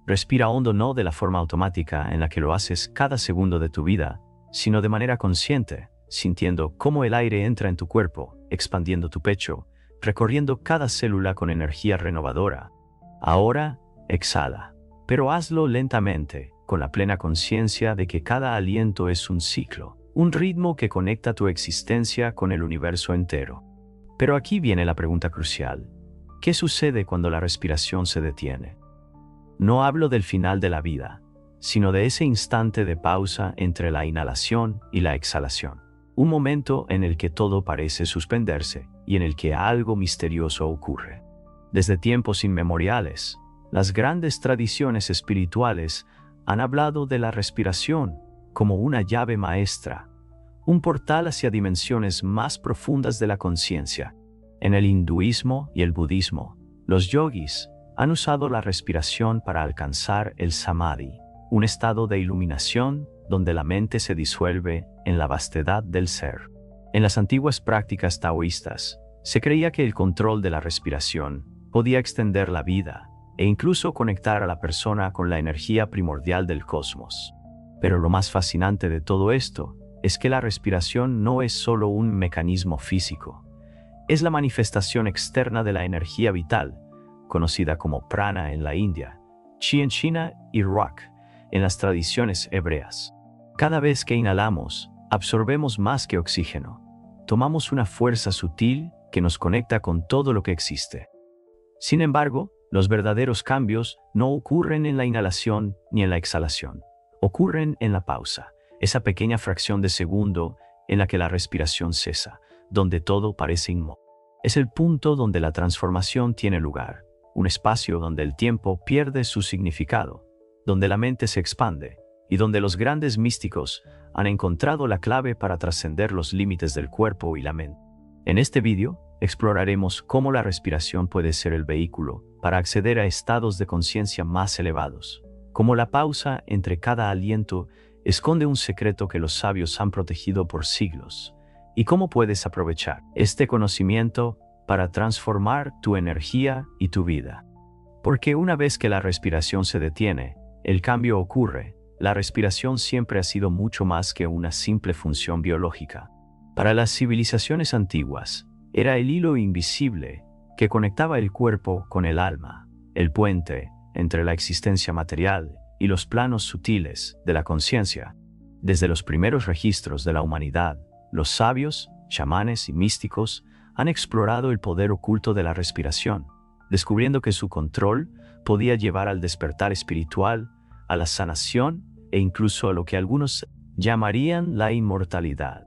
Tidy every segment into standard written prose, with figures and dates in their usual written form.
Respira hondo no de la forma automática en la que lo haces cada segundo de tu vida, sino de manera consciente, sintiendo cómo el aire entra en tu cuerpo, expandiendo tu pecho, recorriendo cada célula con energía renovadora. Ahora, exhala, pero hazlo lentamente, con la plena conciencia de que cada aliento es un ciclo, un ritmo que conecta tu existencia con el universo entero. Pero aquí viene la pregunta crucial. ¿Qué sucede cuando la respiración se detiene? No hablo del final de la vida, sino de ese instante de pausa entre la inhalación y la exhalación. Un momento en el que todo parece suspenderse y en el que algo misterioso ocurre. Desde tiempos inmemoriales, las grandes tradiciones espirituales han hablado de la respiración como una llave maestra, un portal hacia dimensiones más profundas de la conciencia. En el hinduismo y el budismo, los yogis han usado la respiración para alcanzar el samadhi, un estado de iluminación donde la mente se disuelve en la vastedad del ser. En las antiguas prácticas taoístas, se creía que el control de la respiración podía extender la vida e incluso conectar a la persona con la energía primordial del cosmos. Pero lo más fascinante de todo esto es que la respiración no es solo un mecanismo físico. Es la manifestación externa de la energía vital, conocida como prana en la India, chi en China y ruach en las tradiciones hebreas. Cada vez que inhalamos, absorbemos más que oxígeno. Tomamos una fuerza sutil que nos conecta con todo lo que existe. Sin embargo, los verdaderos cambios no ocurren en la inhalación ni en la exhalación. Ocurren en la pausa, esa pequeña fracción de segundo en la que la respiración cesa, donde todo parece inmóvil. Es el punto donde la transformación tiene lugar, un espacio donde el tiempo pierde su significado, donde la mente se expande y donde los grandes místicos han encontrado la clave para trascender los límites del cuerpo y la mente. En este vídeo, exploraremos cómo la respiración puede ser el vehículo para acceder a estados de conciencia más elevados, cómo la pausa entre cada aliento esconde un secreto que los sabios han protegido por siglos, y cómo puedes aprovechar este conocimiento para transformar tu energía y tu vida. Porque una vez que la respiración se detiene, el cambio ocurre. La respiración siempre ha sido mucho más que una simple función biológica. Para las civilizaciones antiguas, era el hilo invisible que conectaba el cuerpo con el alma, el puente entre la existencia material y los planos sutiles de la conciencia. Desde los primeros registros de la humanidad, los sabios, chamanes y místicos han explorado el poder oculto de la respiración, descubriendo que su control podía llevar al despertar espiritual, a la sanación e incluso a lo que algunos llamarían la inmortalidad.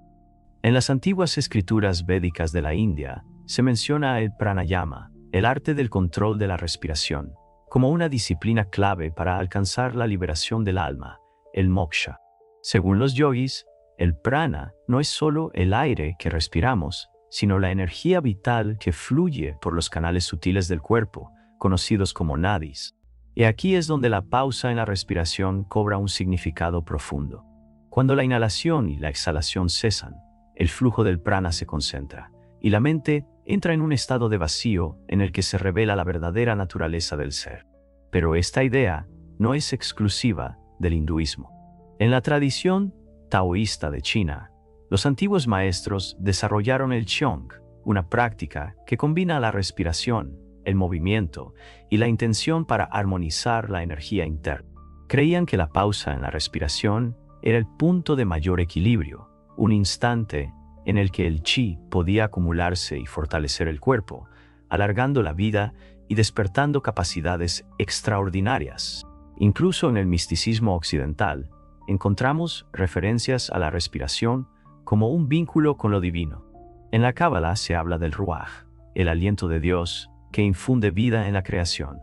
En las antiguas escrituras védicas de la India se menciona el pranayama, el arte del control de la respiración, como una disciplina clave para alcanzar la liberación del alma, el moksha. Según los yogis, el prana no es solo el aire que respiramos, sino la energía vital que fluye por los canales sutiles del cuerpo, conocidos como nadis. Y aquí es donde la pausa en la respiración cobra un significado profundo. Cuando la inhalación y la exhalación cesan, el flujo del prana se concentra, y la mente entra en un estado de vacío en el que se revela la verdadera naturaleza del ser. Pero esta idea no es exclusiva del hinduismo. En la tradición taoísta de China, los antiguos maestros desarrollaron el Qigong, una práctica que combina la respiración, el movimiento y la intención para armonizar la energía interna. Creían que la pausa en la respiración era el punto de mayor equilibrio, un instante en el que el chi podía acumularse y fortalecer el cuerpo, alargando la vida y despertando capacidades extraordinarias. Incluso en el misticismo occidental, encontramos referencias a la respiración como un vínculo con lo divino. En la Cábala se habla del ruach, el aliento de Dios que infunde vida en la creación.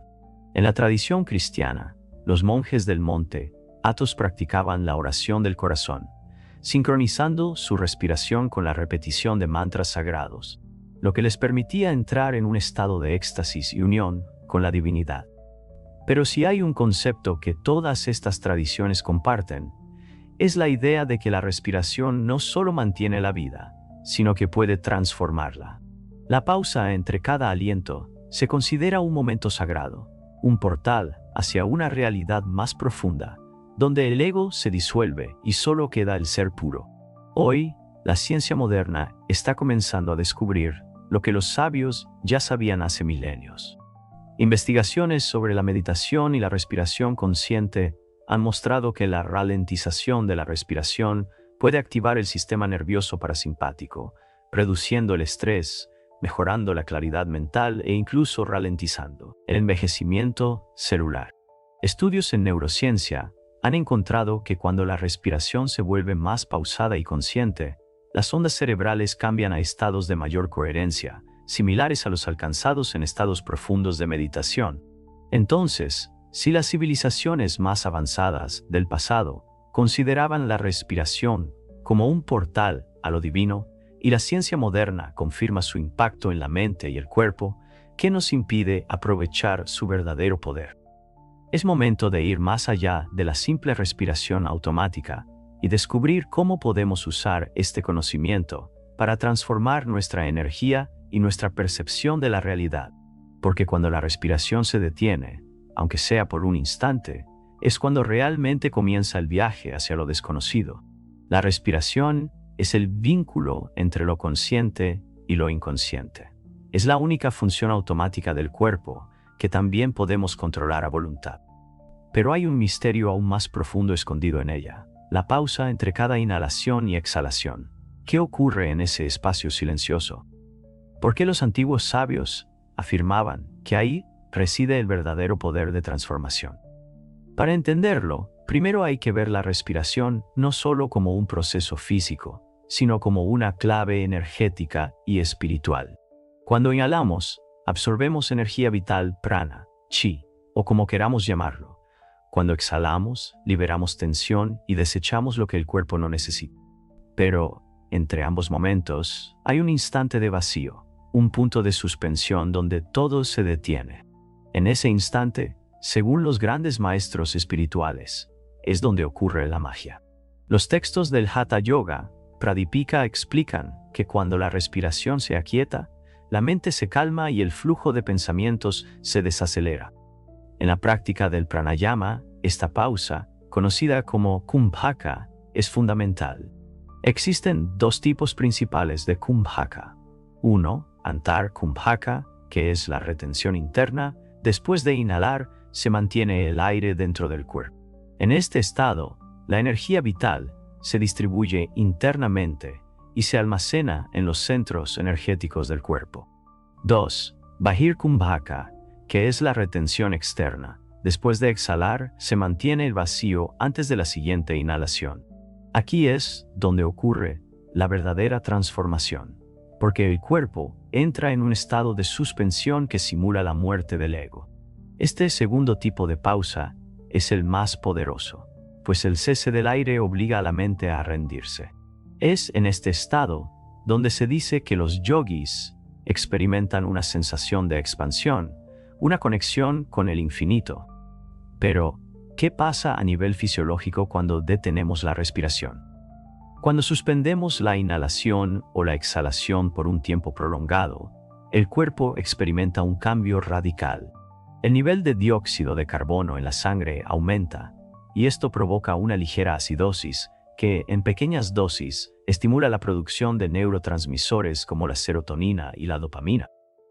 En la tradición cristiana, los monjes del monte Athos practicaban la oración del corazón, sincronizando su respiración con la repetición de mantras sagrados, lo que les permitía entrar en un estado de éxtasis y unión con la divinidad. Pero si hay un concepto que todas estas tradiciones comparten, es la idea de que la respiración no solo mantiene la vida, sino que puede transformarla. La pausa entre cada aliento se considera un momento sagrado, un portal hacia una realidad más profunda, donde el ego se disuelve y solo queda el ser puro. Hoy, la ciencia moderna está comenzando a descubrir lo que los sabios ya sabían hace milenios. Investigaciones sobre la meditación y la respiración consciente han mostrado que la ralentización de la respiración puede activar el sistema nervioso parasimpático, reduciendo el estrés, mejorando la claridad mental e incluso ralentizando el envejecimiento celular. Estudios en neurociencia han encontrado que cuando la respiración se vuelve más pausada y consciente, las ondas cerebrales cambian a estados de mayor coherencia, similares a los alcanzados en estados profundos de meditación. Entonces, si las civilizaciones más avanzadas del pasado consideraban la respiración como un portal a lo divino, y la ciencia moderna confirma su impacto en la mente y el cuerpo, ¿qué nos impide aprovechar su verdadero poder? Es momento de ir más allá de la simple respiración automática y descubrir cómo podemos usar este conocimiento para transformar nuestra energía y nuestra percepción de la realidad. Porque cuando la respiración se detiene, aunque sea por un instante, es cuando realmente comienza el viaje hacia lo desconocido. La respiración es el vínculo entre lo consciente y lo inconsciente. Es la única función automática del cuerpo que también podemos controlar a voluntad. Pero hay un misterio aún más profundo escondido en ella: la pausa entre cada inhalación y exhalación. ¿Qué ocurre en ese espacio silencioso? ¿Por qué los antiguos sabios afirmaban que ahí reside el verdadero poder de transformación? Para entenderlo, primero hay que ver la respiración no solo como un proceso físico, sino como una clave energética y espiritual. Cuando inhalamos, absorbemos energía vital, prana, chi, o como queramos llamarlo. Cuando exhalamos, liberamos tensión y desechamos lo que el cuerpo no necesita. Pero, entre ambos momentos, hay un instante de vacío, un punto de suspensión donde todo se detiene. En ese instante, según los grandes maestros espirituales, es donde ocurre la magia. Los textos del Hatha Yoga, Pradipika, explican que cuando la respiración se aquieta, la mente se calma y el flujo de pensamientos se desacelera. En la práctica del pranayama, esta pausa, conocida como kumbhaka, es fundamental. Existen dos tipos principales de kumbhaka. Uno, antar kumbhaka, que es la retención interna. Después de inhalar, se mantiene el aire dentro del cuerpo. En este estado, la energía vital se distribuye internamente y se almacena en los centros energéticos del cuerpo. 2. Bahir kumbhaka, que es la retención externa. Después de exhalar, se mantiene el vacío antes de la siguiente inhalación. Aquí es donde ocurre la verdadera transformación, porque el cuerpo entra en un estado de suspensión que simula la muerte del ego. Este segundo tipo de pausa es el más poderoso, pues el cese del aire obliga a la mente a rendirse. Es en este estado donde se dice que los yogis experimentan una sensación de expansión, una conexión con el infinito. Pero, ¿qué pasa a nivel fisiológico cuando detenemos la respiración? Cuando suspendemos la inhalación o la exhalación por un tiempo prolongado, el cuerpo experimenta un cambio radical. El nivel de dióxido de carbono en la sangre aumenta, y esto provoca una ligera acidosis que, en pequeñas dosis, estimula la producción de neurotransmisores como la serotonina y la dopamina.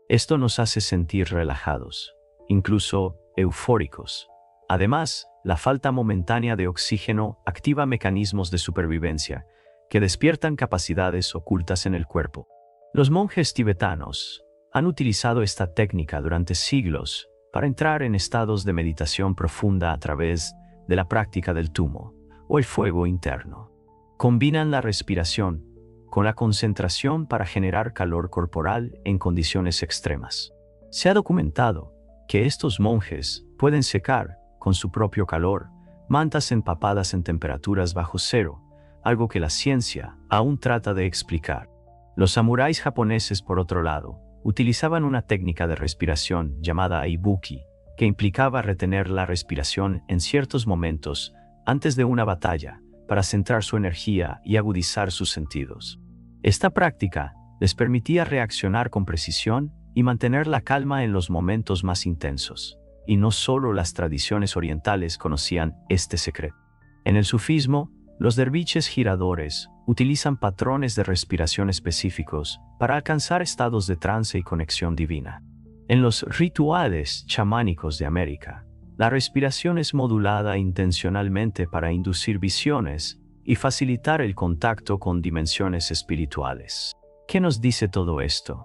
Esto nos hace sentir relajados, incluso eufóricos. Además, la falta momentánea de oxígeno activa mecanismos de supervivencia que despiertan capacidades ocultas en el cuerpo. Los monjes tibetanos han utilizado esta técnica durante siglos para entrar en estados de meditación profunda a través de la práctica del tumo o el fuego interno. Combinan la respiración con la concentración para generar calor corporal en condiciones extremas. Se ha documentado que estos monjes pueden secar, con su propio calor, mantas empapadas en temperaturas bajo cero, algo que la ciencia aún trata de explicar. Los samuráis japoneses, por otro lado, utilizaban una técnica de respiración llamada ibuki, que implicaba retener la respiración en ciertos momentos antes de una batalla para centrar su energía y agudizar sus sentidos. Esta práctica les permitía reaccionar con precisión y mantener la calma en los momentos más intensos. y no solo las tradiciones orientales conocían este secreto. En el sufismo, los derviches giradores utilizan patrones de respiración específicos para alcanzar estados de trance y conexión divina. En los rituales chamánicos de América, la respiración es modulada intencionalmente para inducir visiones y facilitar el contacto con dimensiones espirituales. ¿Qué nos dice todo esto?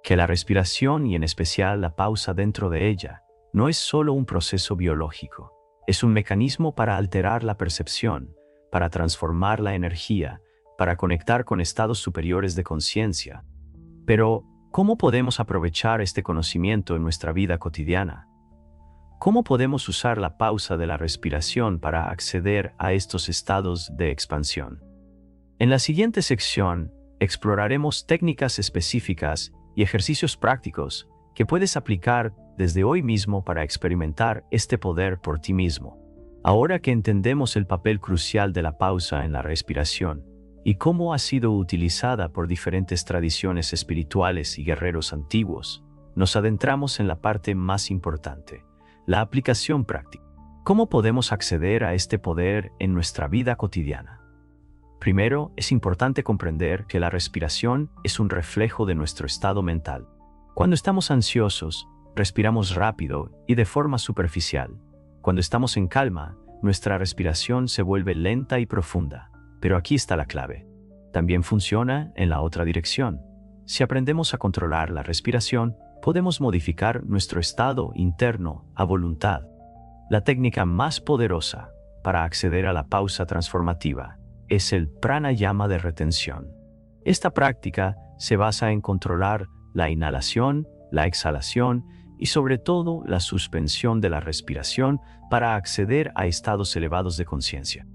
Que la respiración, y en especial la pausa dentro de ella, no es solo un proceso biológico, es un mecanismo para alterar la percepción, para transformar la energía, para conectar con estados superiores de conciencia. Pero, ¿cómo podemos aprovechar este conocimiento en nuestra vida cotidiana? ¿Cómo podemos usar la pausa de la respiración para acceder a estos estados de expansión? En la siguiente sección, exploraremos técnicas específicas y ejercicios prácticos que puedes aplicar desde hoy mismo para experimentar este poder por ti mismo. Ahora que entendemos el papel crucial de la pausa en la respiración y cómo ha sido utilizada por diferentes tradiciones espirituales y guerreros antiguos, nos adentramos en la parte más importante, la aplicación práctica. ¿Cómo podemos acceder a este poder en nuestra vida cotidiana? Primero, es importante comprender que la respiración es un reflejo de nuestro estado mental. Cuando estamos ansiosos, respiramos rápido y de forma superficial. Cuando estamos en calma, nuestra respiración se vuelve lenta y profunda. Pero aquí está la clave. También funciona en la otra dirección. Si aprendemos a controlar la respiración, podemos modificar nuestro estado interno a voluntad. La técnica más poderosa para acceder a la pausa transformativa es el pranayama de retención. Esta práctica se basa en controlar la inhalación, la exhalación y sobre todo la suspensión de la respiración para acceder a estados elevados de conciencia.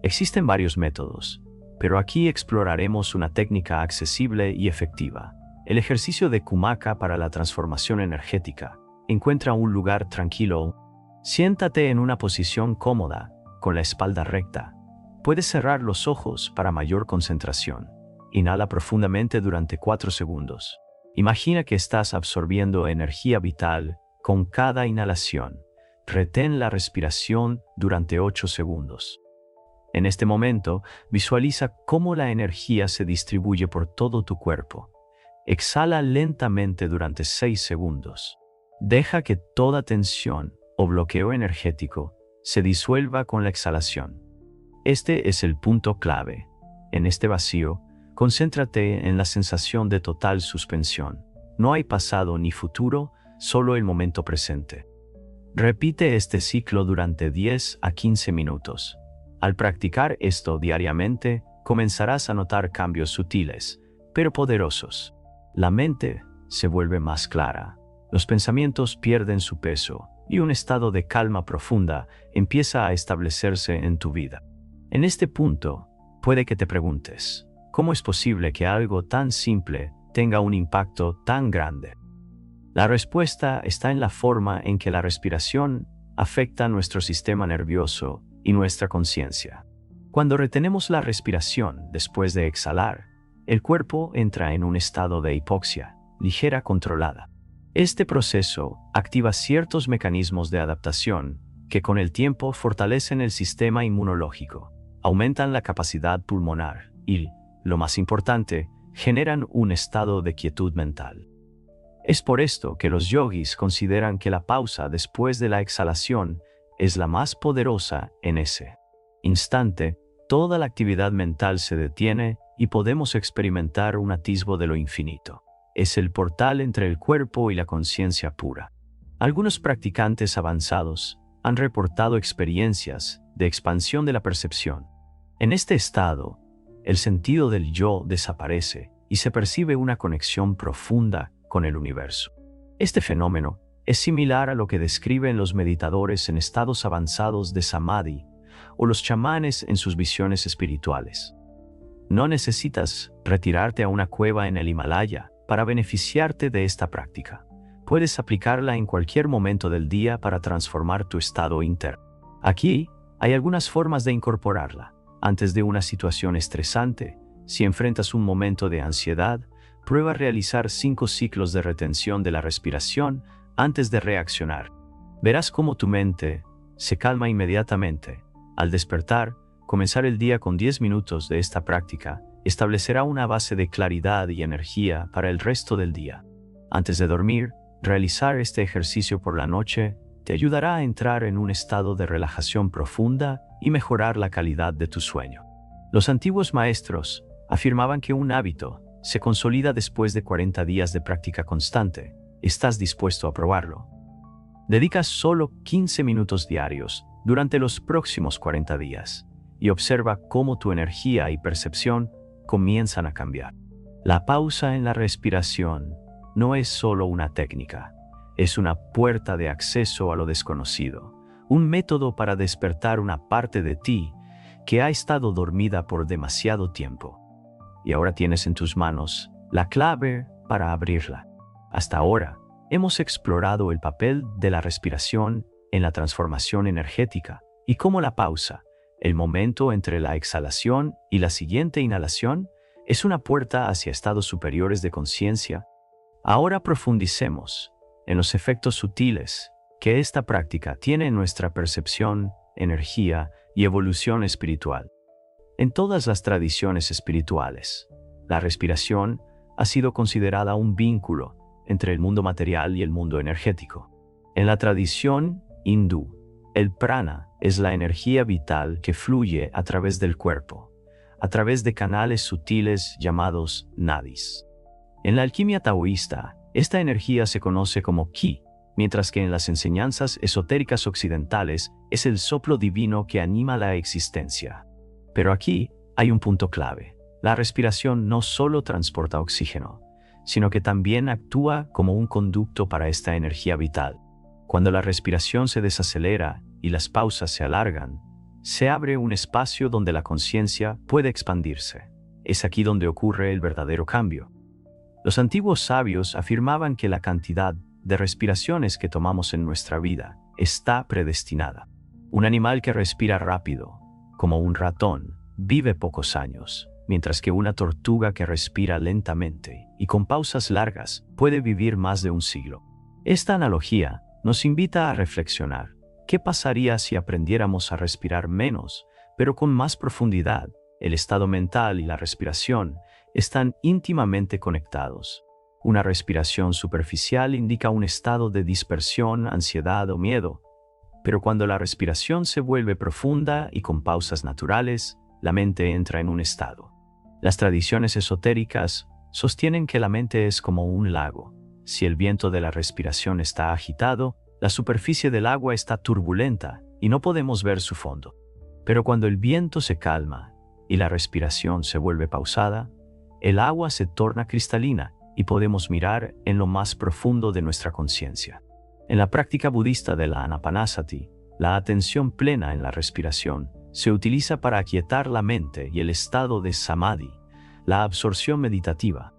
Existen varios métodos, pero aquí exploraremos una técnica accesible y efectiva. El ejercicio de Kumaka para la transformación energética. Encuentra un lugar tranquilo. Siéntate en una posición cómoda, con la espalda recta. Puedes cerrar los ojos para mayor concentración. Inhala profundamente durante 4 segundos. Imagina que estás absorbiendo energía vital con cada inhalación. Retén la respiración durante 8 segundos. En este momento, visualiza cómo la energía se distribuye por todo tu cuerpo. Exhala lentamente durante 6 segundos. Deja que toda tensión o bloqueo energético se disuelva con la exhalación. Este es el punto clave. En este vacío, concéntrate en la sensación de total suspensión. No hay pasado ni futuro, solo el momento presente. Repite este ciclo durante 10 a 15 minutos. Al practicar esto diariamente, comenzarás a notar cambios sutiles, pero poderosos. La mente se vuelve más clara, los pensamientos pierden su peso y un estado de calma profunda empieza a establecerse en tu vida. En este punto, puede que te preguntes, ¿cómo es posible que algo tan simple tenga un impacto tan grande? La respuesta está en la forma en que la respiración afecta nuestro sistema nervioso y nuestra conciencia. Cuando retenemos la respiración después de exhalar, el cuerpo entra en un estado de hipoxia, ligera controlada. Este proceso activa ciertos mecanismos de adaptación que con el tiempo fortalecen el sistema inmunológico, aumentan la capacidad pulmonar y, lo más importante, generan un estado de quietud mental. Es por esto que los yogis consideran que la pausa después de la exhalación es la más poderosa. En ese instante, toda la actividad mental se detiene y podemos experimentar un atisbo de lo infinito. Es el portal entre el cuerpo y la conciencia pura. Algunos practicantes avanzados han reportado experiencias de expansión de la percepción. En este estado, el sentido del yo desaparece y se percibe una conexión profunda con el universo. Este fenómeno es similar a lo que describen los meditadores en estados avanzados de samadhi o los chamanes en sus visiones espirituales. No necesitas retirarte a una cueva en el Himalaya para beneficiarte de esta práctica. Puedes aplicarla en cualquier momento del día para transformar tu estado interno. Aquí hay algunas formas de incorporarla. Antes de una situación estresante, si enfrentas un momento de ansiedad, prueba realizar 5 ciclos de retención de la respiración antes de reaccionar. Verás cómo tu mente se calma inmediatamente. Al despertar, comenzar el día con 10 minutos de esta práctica establecerá una base de claridad y energía para el resto del día. Antes de dormir, realizar este ejercicio por la noche te ayudará a entrar en un estado de relajación profunda y mejorar la calidad de tu sueño. Los antiguos maestros afirmaban que un hábito se consolida después de 40 días de práctica constante. ¿Estás dispuesto a probarlo? Dedica solo 15 minutos diarios durante los próximos 40 días y observa cómo tu energía y percepción comienzan a cambiar. La pausa en la respiración no es solo una técnica, es una puerta de acceso a lo desconocido, un método para despertar una parte de ti que ha estado dormida por demasiado tiempo. Y ahora tienes en tus manos la clave para abrirla. Hasta ahora, hemos explorado el papel de la respiración en la transformación energética y cómo la pausa, el momento entre la exhalación y la siguiente inhalación, es una puerta hacia estados superiores de conciencia. Ahora profundicemos en los efectos sutiles que esta práctica tiene en nuestra percepción, energía y evolución espiritual. En todas las tradiciones espirituales, la respiración ha sido considerada un vínculo entre el mundo material y el mundo energético. En la tradición hindú, el prana es la energía vital que fluye a través del cuerpo, a través de canales sutiles llamados nadis. En la alquimia taoísta, esta energía se conoce como ki, mientras que en las enseñanzas esotéricas occidentales es el soplo divino que anima la existencia. Pero aquí hay un punto clave. La respiración no solo transporta oxígeno, sino que también actúa como un conducto para esta energía vital. Cuando la respiración se desacelera y las pausas se alargan, se abre un espacio donde la conciencia puede expandirse. Es aquí donde ocurre el verdadero cambio. Los antiguos sabios afirmaban que la cantidad de respiraciones que tomamos en nuestra vida está predestinada. Un animal que respira rápido, como un ratón, vive pocos años, mientras que una tortuga que respira lentamente y con pausas largas puede vivir más de un siglo. Esta analogía nos invita a reflexionar. ¿Qué pasaría si aprendiéramos a respirar menos, pero con más profundidad? El estado mental y la respiración están íntimamente conectados. Una respiración superficial indica un estado de dispersión, ansiedad o miedo, pero cuando la respiración se vuelve profunda y con pausas naturales, la mente entra en un estado. Las tradiciones esotéricas sostienen que la mente es como un lago. Si el viento de la respiración está agitado, la superficie del agua está turbulenta y no podemos ver su fondo. Pero cuando el viento se calma y la respiración se vuelve pausada, el agua se torna cristalina y podemos mirar en lo más profundo de nuestra conciencia. En la práctica budista de la Anapanasati, la atención plena en la respiración se utiliza para aquietar la mente y el estado de samadhi, la absorción meditativa.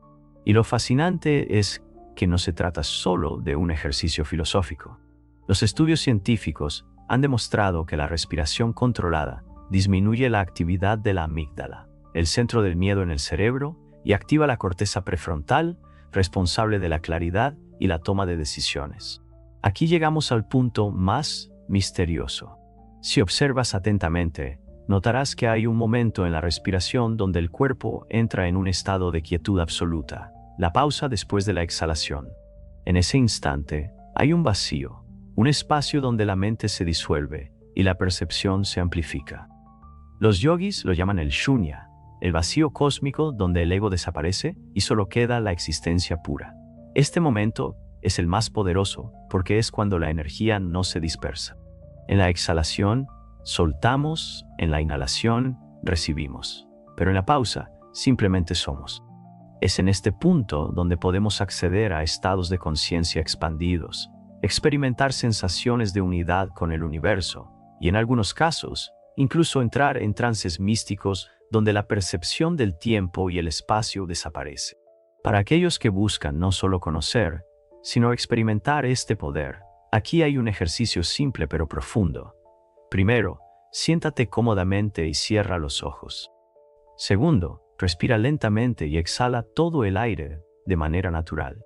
Y lo fascinante es que no se trata solo de un ejercicio filosófico. Los estudios científicos han demostrado que la respiración controlada disminuye la actividad de la amígdala, el centro del miedo en el cerebro, y activa la corteza prefrontal, responsable de la claridad y la toma de decisiones. Aquí llegamos al punto más misterioso. Si observas atentamente, notarás que hay un momento en la respiración donde el cuerpo entra en un estado de quietud absoluta, la pausa después de la exhalación. En ese instante, hay un vacío, un espacio donde la mente se disuelve y la percepción se amplifica. Los yogis lo llaman el shunya, el vacío cósmico donde el ego desaparece y solo queda la existencia pura. Este momento es el más poderoso porque es cuando la energía no se dispersa. En la exhalación, soltamos, en la inhalación, recibimos, pero en la pausa, simplemente somos. Es en este punto donde podemos acceder a estados de conciencia expandidos, experimentar sensaciones de unidad con el universo y, en algunos casos, incluso entrar en trances místicos donde la percepción del tiempo y el espacio desaparece. Para aquellos que buscan no solo conocer, sino experimentar este poder, aquí hay un ejercicio simple pero profundo. Primero, siéntate cómodamente y cierra los ojos. Segundo, respira lentamente y exhala todo el aire de manera natural.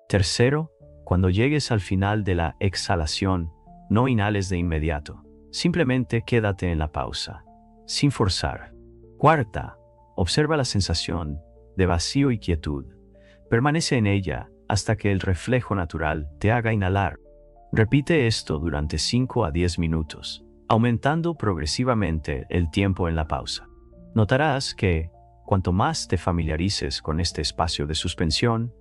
Tercero, cuando llegues al final de la exhalación, No inhales de inmediato. Simplemente quédate en la pausa, sin forzar. Cuarta, observa la sensación de vacío y quietud. Permanece en ella hasta que el reflejo natural te haga inhalar. Repite esto durante 5 a 10 minutos, aumentando progresivamente el tiempo en la pausa. Notarás que, cuanto más te familiarices con este espacio de suspensión,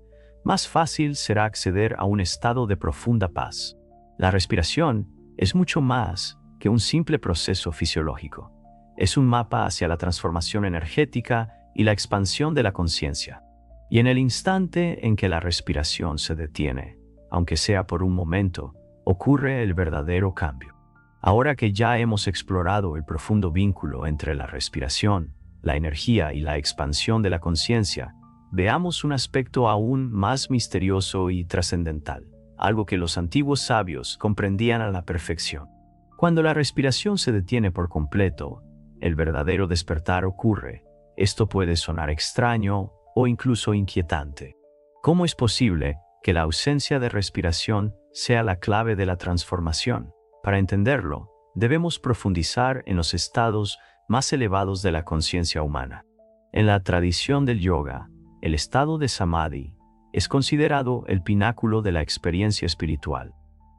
más fácil será acceder a un estado de profunda paz. La respiración es mucho más que un simple proceso fisiológico. Es un mapa hacia la transformación energética y la expansión de la conciencia. Y en el instante en que la respiración se detiene, aunque sea por un momento, ocurre el verdadero cambio. Ahora que ya hemos explorado el profundo vínculo entre la respiración, la energía y la expansión de la conciencia, veamos un aspecto aún más misterioso y trascendental, algo que los antiguos sabios comprendían a la perfección. Cuando la respiración se detiene por completo, el verdadero despertar ocurre. Esto puede sonar extraño o incluso inquietante. ¿Cómo es posible que la ausencia de respiración sea la clave de la transformación? Para entenderlo, debemos profundizar en los estados más elevados de la conciencia humana. En la tradición del yoga, el estado de samadhi es considerado el pináculo de la experiencia espiritual.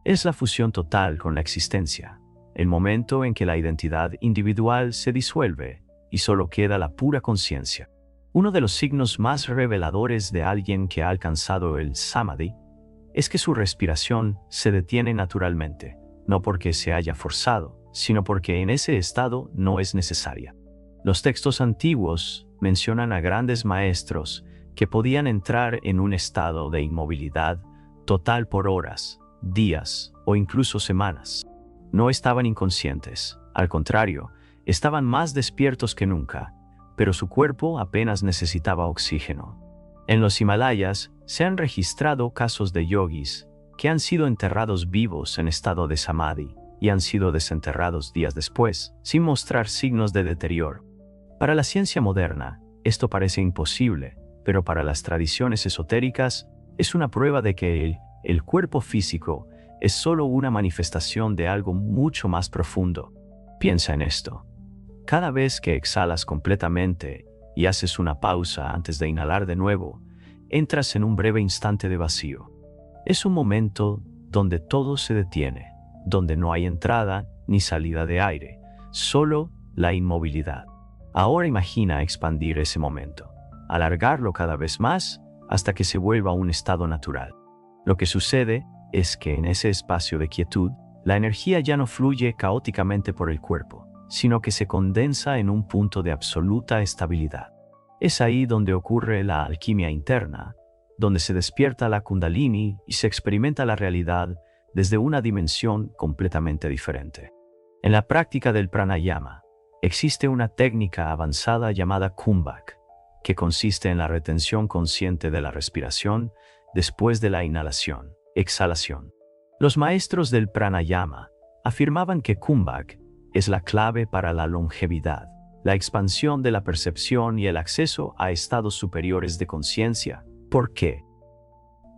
Es la fusión total con la existencia, el momento en que la identidad individual se disuelve y solo queda la pura conciencia. Uno de los signos más reveladores de alguien que ha alcanzado el samadhi es que su respiración se detiene naturalmente, no porque se haya forzado, sino porque en ese estado no es necesaria. Los textos antiguos mencionan a grandes maestros que podían entrar en un estado de inmovilidad total por horas, días o incluso semanas. No estaban inconscientes, al contrario, estaban más despiertos que nunca, pero su cuerpo apenas necesitaba oxígeno. En los Himalayas se han registrado casos de yogis que han sido enterrados vivos en estado de samadhi y han sido desenterrados días después, sin mostrar signos de deterioro. Para la ciencia moderna, esto parece imposible, pero para las tradiciones esotéricas es una prueba de que el cuerpo físico es solo una manifestación de algo mucho más profundo. Piensa en esto. Cada vez que exhalas completamente y haces una pausa antes de inhalar de nuevo, entras en un breve instante de vacío. Es un momento donde todo se detiene, donde no hay entrada ni salida de aire, solo la inmovilidad. Ahora imagina expandir ese momento, alargarlo cada vez más hasta que se vuelva un estado natural. Lo que sucede es que en ese espacio de quietud, la energía ya no fluye caóticamente por el cuerpo, sino que se condensa en un punto de absoluta estabilidad. Es ahí donde ocurre la alquimia interna, donde se despierta la Kundalini y se experimenta la realidad desde una dimensión completamente diferente. En la práctica del pranayama, existe una técnica avanzada llamada kumbhak, que consiste en la retención consciente de la respiración después de la inhalación, exhalación. Los maestros del pranayama afirmaban que kumbhak es la clave para la longevidad, la expansión de la percepción y el acceso a estados superiores de conciencia. ¿Por qué?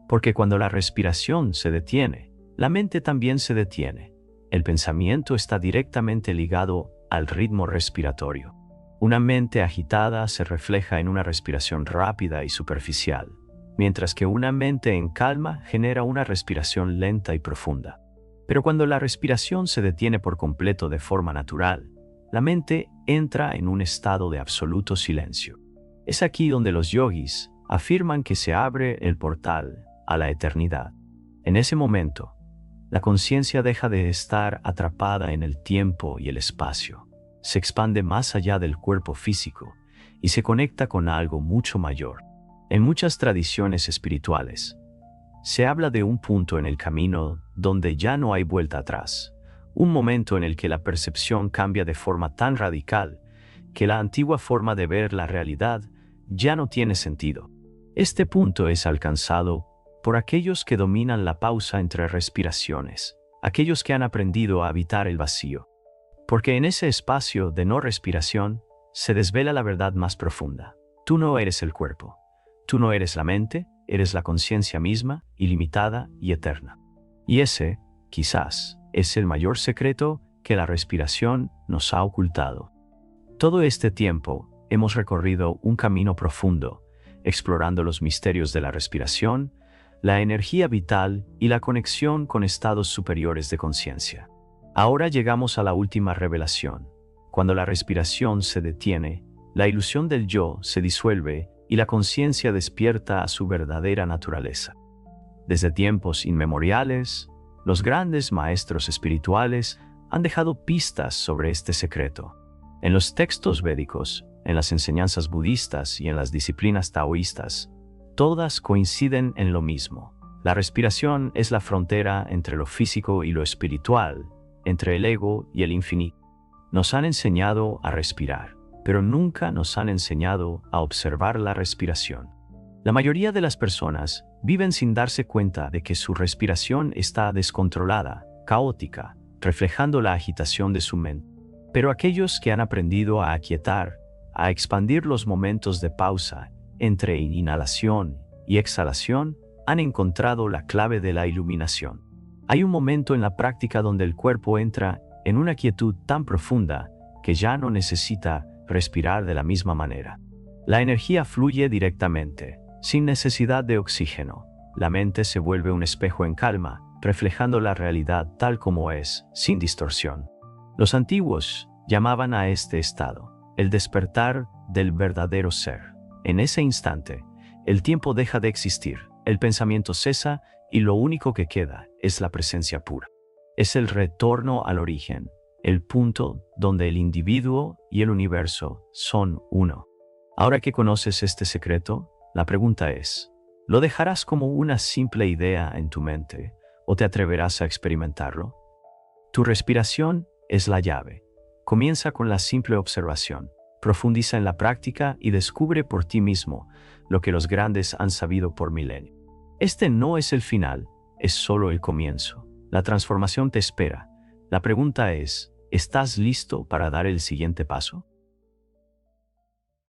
Porque cuando la respiración se detiene, la mente también se detiene. El pensamiento está directamente ligado al ritmo respiratorio. Una mente agitada se refleja en una respiración rápida y superficial, mientras que una mente en calma genera una respiración lenta y profunda. Pero cuando la respiración se detiene por completo de forma natural, la mente entra en un estado de absoluto silencio. Es aquí donde los yogis afirman que se abre el portal a la eternidad. En ese momento, la conciencia deja de estar atrapada en el tiempo y el espacio. Se expande más allá del cuerpo físico y se conecta con algo mucho mayor. En muchas tradiciones espirituales, se habla de un punto en el camino donde ya no hay vuelta atrás, un momento en el que la percepción cambia de forma tan radical que la antigua forma de ver la realidad ya no tiene sentido. Este punto es alcanzado por aquellos que dominan la pausa entre respiraciones, aquellos que han aprendido a habitar el vacío. Porque en ese espacio de no respiración se desvela la verdad más profunda. Tú no eres el cuerpo, tú no eres la mente, eres la conciencia misma, ilimitada y eterna. Y ese, quizás, Es el mayor secreto que la respiración nos ha ocultado. Todo este tiempo hemos recorrido un camino profundo, explorando los misterios de la respiración, la energía vital y la conexión con estados superiores de conciencia. Ahora llegamos a la última revelación. Cuando la respiración se detiene, la ilusión del yo se disuelve y la conciencia despierta a su verdadera naturaleza. Desde tiempos inmemoriales, los grandes maestros espirituales han dejado pistas sobre este secreto. En los textos védicos, en las enseñanzas budistas y en las disciplinas taoístas, todas coinciden en lo mismo. La respiración es la frontera entre lo físico y lo espiritual, entre el ego y el infinito. Nos han enseñado a respirar, pero nunca nos han enseñado a observar la respiración. La mayoría de las personas viven sin darse cuenta de que su respiración está descontrolada, caótica, reflejando la agitación de su mente. Pero aquellos que han aprendido a aquietar, a expandir los momentos de pausa entre inhalación y exhalación, han encontrado la clave de la iluminación. Hay un momento en la práctica donde el cuerpo entra en una quietud tan profunda que ya no necesita respirar de la misma manera. La energía fluye directamente, sin necesidad de oxígeno. La mente se vuelve un espejo en calma, reflejando la realidad tal como es, sin distorsión. Los antiguos llamaban a este estado el despertar del verdadero ser. En ese instante, el tiempo deja de existir, el pensamiento cesa y lo único que queda es la presencia pura. Es el retorno al origen, el punto donde el individuo y el universo son uno. Ahora que conoces este secreto, la pregunta es, ¿lo dejarás como una simple idea en tu mente o te atreverás a experimentarlo? Tu respiración es la llave. Comienza con la simple observación, profundiza en la práctica y descubre por ti mismo lo que los grandes han sabido por milenios. Este no es el final, es solo el comienzo. La transformación te espera. La pregunta es, ¿estás listo para dar el siguiente paso?